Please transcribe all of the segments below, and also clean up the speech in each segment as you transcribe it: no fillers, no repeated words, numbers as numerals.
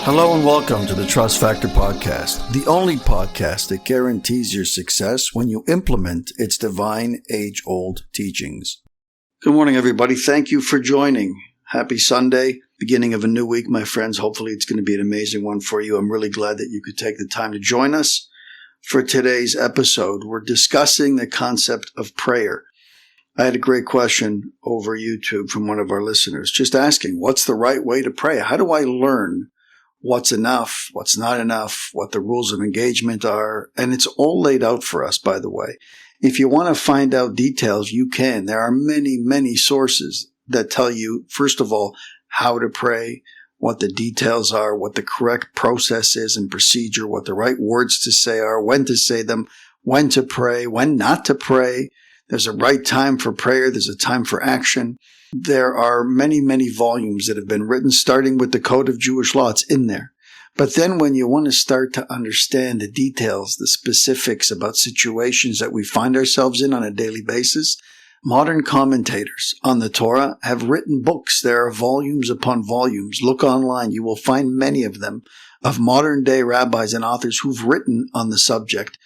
Hello and welcome to the Trust Factor Podcast, the only podcast that guarantees your success when you implement its divine age-old teachings. Good morning, everybody. Thank you for joining. Happy Sunday, beginning of a new week, my friends. Hopefully it's going to be an amazing one for you. I'm really glad that you could take the time to join us for today's episode. We're discussing the concept of prayer. I had a great question over YouTube from one of our listeners, just asking, what's the right way to pray? How do I learn what's enough, what's not enough, what the rules of engagement are? And it's all laid out for us, by the way. If you want to find out details, you can. There are many, many sources that tell you, first of all, how to pray, what the details are, what the correct process is and procedure, what the right words to say are, when to say them, when to pray, when not to pray. There's a right time for prayer. There's a time for action. There are many, many volumes that have been written, starting with the Code of Jewish Law. It's in there. But then when you want to start to understand the details, the specifics about situations that we find ourselves in on a daily basis, modern commentators on the Torah have written books. There are volumes upon volumes. Look online. You will find many of them of modern day rabbis and authors who've written on the subject.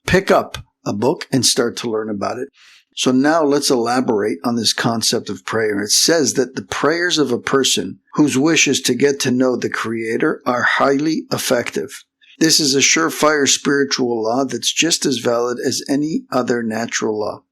Pick up a book and start to learn about it. So now let's elaborate on this concept of prayer. It says that the prayers of a person whose wish is to get to know the Creator are highly effective. This is a surefire spiritual law that's just as valid as any other natural law.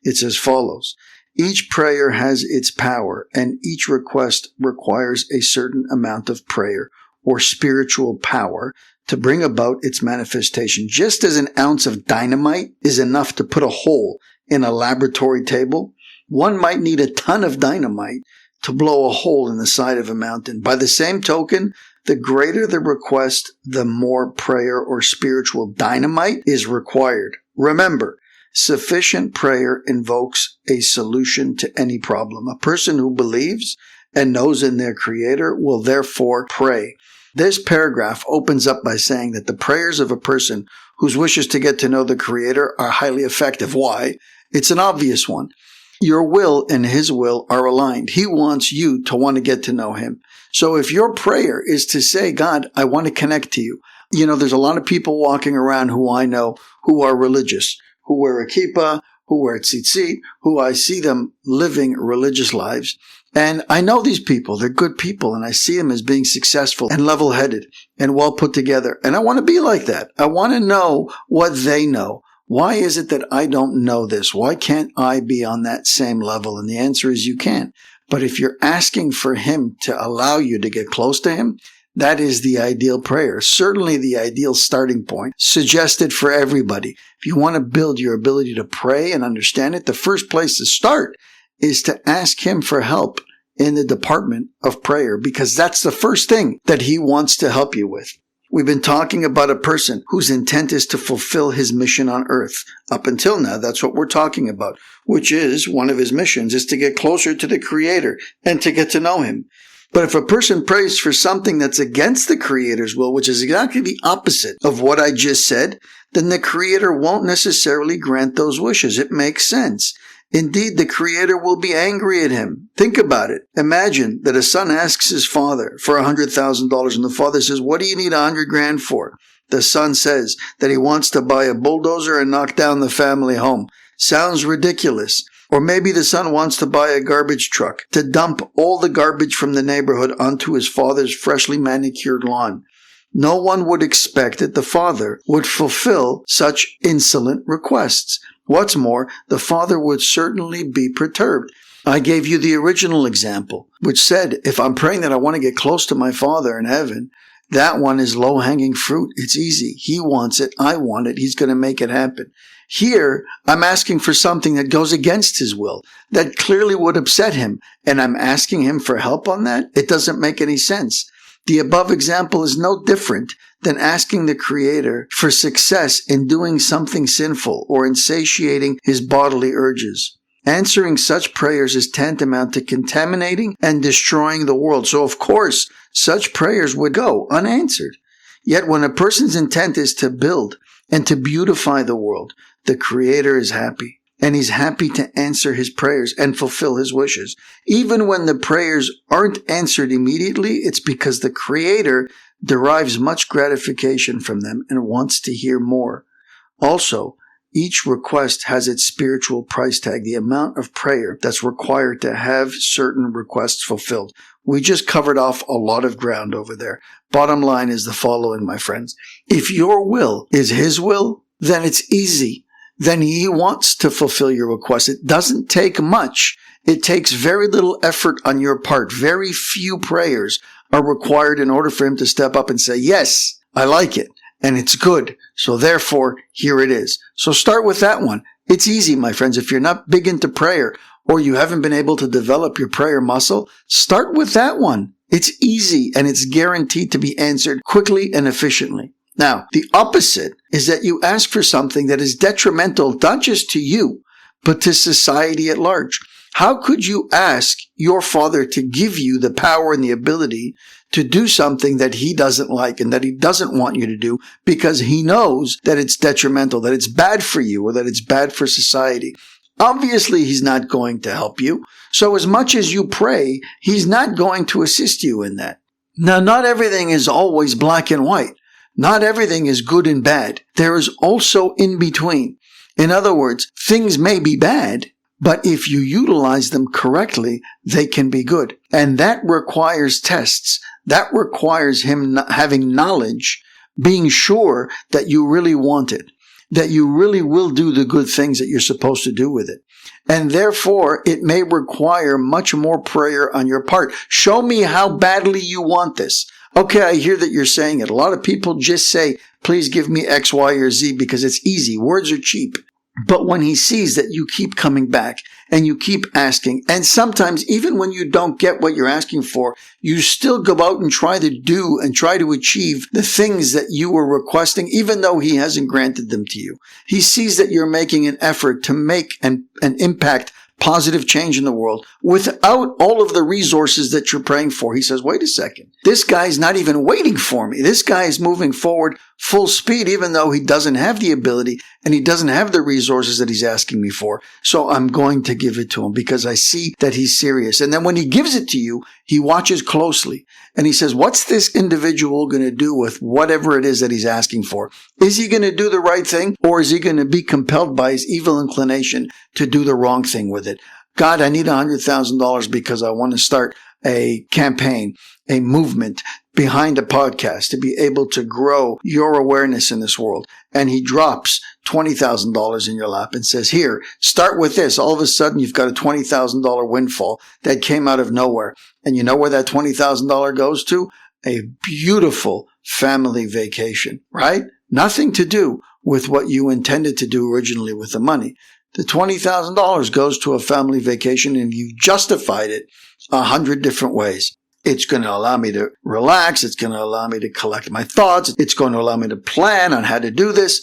It's as follows. Each prayer has its power, and each request requires a certain amount of prayer or spiritual power to bring about its manifestation. Just as an ounce of dynamite is enough to put a hole in a laboratory table, one might need a ton of dynamite to blow a hole in the side of a mountain. By the same token, the greater the request, the more prayer or spiritual dynamite is required. Remember, sufficient prayer invokes a solution to any problem. A person who believes and knows in their Creator will therefore pray. This paragraph opens up by saying that the prayers of a person whose wishes to get to know the Creator are highly effective. Why? It's an obvious one. Your will and His will are aligned. He wants you to want to get to know Him. So if your prayer is to say, God, I want to connect to you. You know, there's a lot of people walking around who I know who are religious, who wear a kippah, who wear tzitzit, who I see them living religious lives. And I know these people. They're good people, and I see them as being successful and level-headed and well put together. And I want to be like that. I want to know what they know. Why is it that I don't know this? Why can't I be on that same level? And the answer is you can. But if you're asking for Him to allow you to get close to Him, that is the ideal prayer. Certainly the ideal starting point, suggested for everybody. If you want to build your ability to pray and understand it, the first place to start is to ask Him for help in the department of prayer, because that's the first thing that He wants to help you with. We've been talking about a person whose intent is to fulfill his mission on earth. Up until now, that's what we're talking about, which is one of his missions is to get closer to the Creator and to get to know Him. But if a person prays for something that's against the Creator's will, which is exactly the opposite of what I just said, then the Creator won't necessarily grant those wishes. It makes sense. Indeed, the Creator will be angry at him. Think about it. Imagine that a son asks his father for $100,000 and the father says, what do you need $100,000 for? The son says that he wants to buy a bulldozer and knock down the family home. Sounds ridiculous. Or maybe the son wants to buy a garbage truck to dump all the garbage from the neighborhood onto his father's freshly manicured lawn. No one would expect that the father would fulfill such insolent requests. What's more, the father would certainly be perturbed. I gave you the original example, which said, if I'm praying that I want to get close to my Father in heaven, that one is low-hanging fruit. It's easy. He wants it. I want it. He's going to make it happen. Here, I'm asking for something that goes against His will, that clearly would upset Him, and I'm asking Him for help on that? It doesn't make any sense. The above example is no different than asking the Creator for success in doing something sinful or in satiating His bodily urges. Answering such prayers is tantamount to contaminating and destroying the world. So, of course, such prayers would go unanswered. Yet when a person's intent is to build and to beautify the world, the Creator is happy. And He's happy to answer His prayers and fulfill His wishes. Even when the prayers aren't answered immediately, it's because the Creator derives much gratification from them and wants to hear more. Also, each request has its spiritual price tag, the amount of prayer that's required to have certain requests fulfilled. We just covered off a lot of ground over there. Bottom line is the following, my friends. If your will is His will, then it's easy. Then He wants to fulfill your request. It doesn't take much. It takes very little effort on your part. Very few prayers are required in order for Him to step up and say, yes, I like it, and it's good. So therefore, here it is. So start with that one. It's easy, my friends. If you're not big into prayer or you haven't been able to develop your prayer muscle, start with that one. It's easy and it's guaranteed to be answered quickly and efficiently. Now, the opposite is that you ask for something that is detrimental not just to you, but to society at large. How could you ask your Father to give you the power and the ability to do something that He doesn't like and that He doesn't want you to do because He knows that it's detrimental, that it's bad for you, or that it's bad for society? Obviously, He's not going to help you. So as much as you pray, He's not going to assist you in that. Now, not everything is always black and white. Not everything is good and bad. There is also in between. In other words, things may be bad, but if you utilize them correctly, they can be good. And that requires tests. That requires Him having knowledge, being sure that you really want it, that you really will do the good things that you're supposed to do with it. And therefore, it may require much more prayer on your part. Show me how badly you want this. Okay, I hear that you're saying it. A lot of people just say, please give me X, Y, or Z because it's easy. Words are cheap. But when He sees that you keep coming back and you keep asking, and sometimes even when you don't get what you're asking for, you still go out and try to do and try to achieve the things that you were requesting, even though He hasn't granted them to you. He sees that you're making an effort to make an impact, positive change in the world without all of the resources that you're praying for. He says, wait a second. This guy's not even waiting for me. This guy is moving forward full speed, even though he doesn't have the ability and he doesn't have the resources that he's asking me for. So I'm going to give it to him because I see that he's serious. And then when He gives it to you, He watches closely and He says, what's this individual going to do with whatever it is that he's asking for? Is he going to do the right thing, or is he going to be compelled by his evil inclination to do the wrong thing with it? God, I need $100,000 because I want to start a campaign, a movement behind a podcast to be able to grow your awareness in this world. And He drops $20,000 in your lap and says, here, start with this. All of a sudden, you've got a $20,000 windfall that came out of nowhere. And you know where that $20,000 goes to? A beautiful family vacation, right? Nothing to do with what you intended to do originally with the money. The $20,000 goes to a family vacation, and you've justified it 100 different ways. It's going to allow me to relax. It's going to allow me to collect my thoughts. It's going to allow me to plan on how to do this.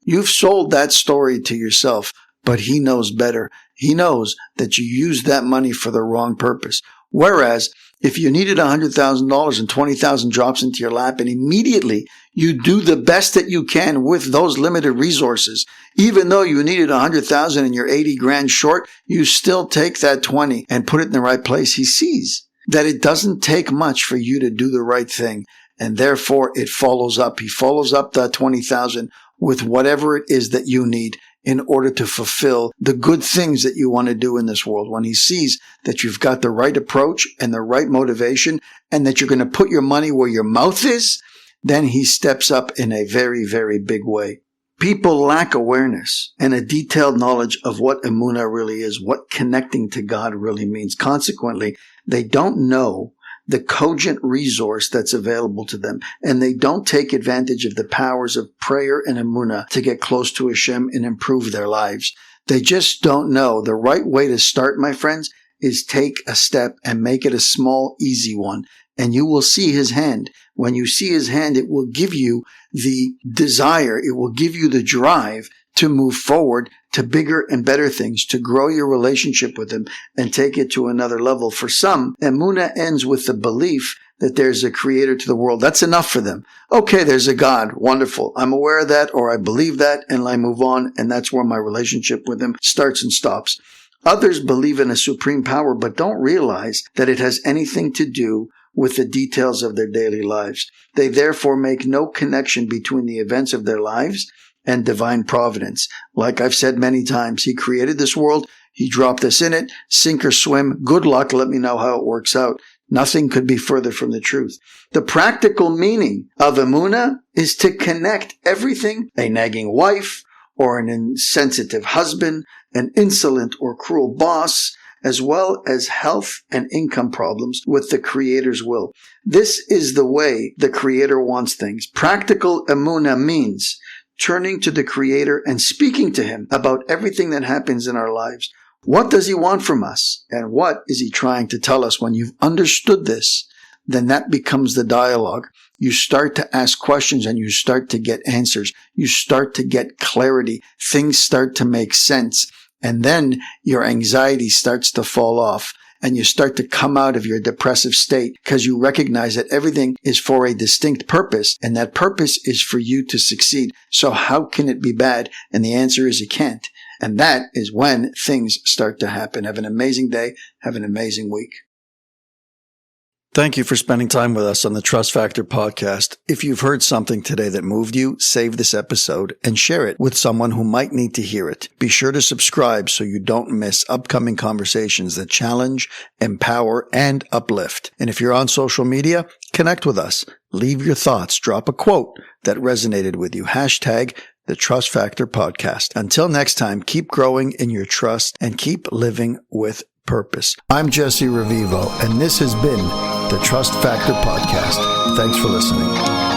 You've sold that story to yourself, but He knows better. He knows that you used that money for the wrong purpose. Whereas, if you needed $100,000 and $20,000 drops into your lap, and immediately you do the best that you can with those limited resources, even though you needed $100,000 and you're 80 grand short, you still take that 20 and put it in the right place. He sees that it doesn't take much for you to do the right thing, and therefore it follows up. He follows up that 20,000 with whatever it is that you need in order to fulfill the good things that you want to do in this world. When He sees that you've got the right approach and the right motivation and that you're going to put your money where your mouth is, then He steps up in a very, very big way. People lack awareness and a detailed knowledge of what emunah really is, what connecting to God really means. Consequently, they don't know the cogent resource that's available to them, and they don't take advantage of the powers of prayer and emunah to get close to Hashem and improve their lives. They just don't know. The right way to start, my friends, is take a step and make it a small, easy one, and you will see His hand. When you see His hand, it will give you the desire, it will give you the drive to move forward to bigger and better things, to grow your relationship with Him and take it to another level. For some, emunah ends with the belief that there's a creator to the world. That's enough for them. Okay, there's a God. Wonderful. I'm aware of that, or I believe that, and I move on, and that's where my relationship with Him starts and stops. Others believe in a supreme power, but don't realize that it has anything to do with the details of their daily lives. They therefore make no connection between the events of their lives and divine providence. Like I've said many times, He created this world, He dropped us in it, sink or swim, good luck, let me know how it works out. Nothing could be further from the truth. The practical meaning of emunah is to connect everything, a nagging wife, or an insensitive husband, an insolent or cruel boss, as well as health and income problems with the Creator's will. This is the way the Creator wants things. Practical emunah means turning to the Creator and speaking to Him about everything that happens in our lives. What does He want from us? And what is He trying to tell us? When you've understood this, then that becomes the dialogue. You start to ask questions and you start to get answers. You start to get clarity. Things start to make sense. And then your anxiety starts to fall off and you start to come out of your depressive state because you recognize that everything is for a distinct purpose and that purpose is for you to succeed. So how can it be bad? And the answer is it can't. And that is when things start to happen. Have an amazing day. Have an amazing week. Thank you for spending time with us on the Trust Factor podcast. If you've heard something today that moved you, save this episode and share it with someone who might need to hear it. Be sure to subscribe so you don't miss upcoming conversations that challenge, empower, and uplift. And if you're on social media, connect with us. Leave your thoughts. Drop a quote that resonated with you. Hashtag the Trust Factor podcast. Until next time, keep growing in your trust and keep living with purpose. I'm Jesse Revivo, and this has been the Trust Factor podcast. Thanks for listening.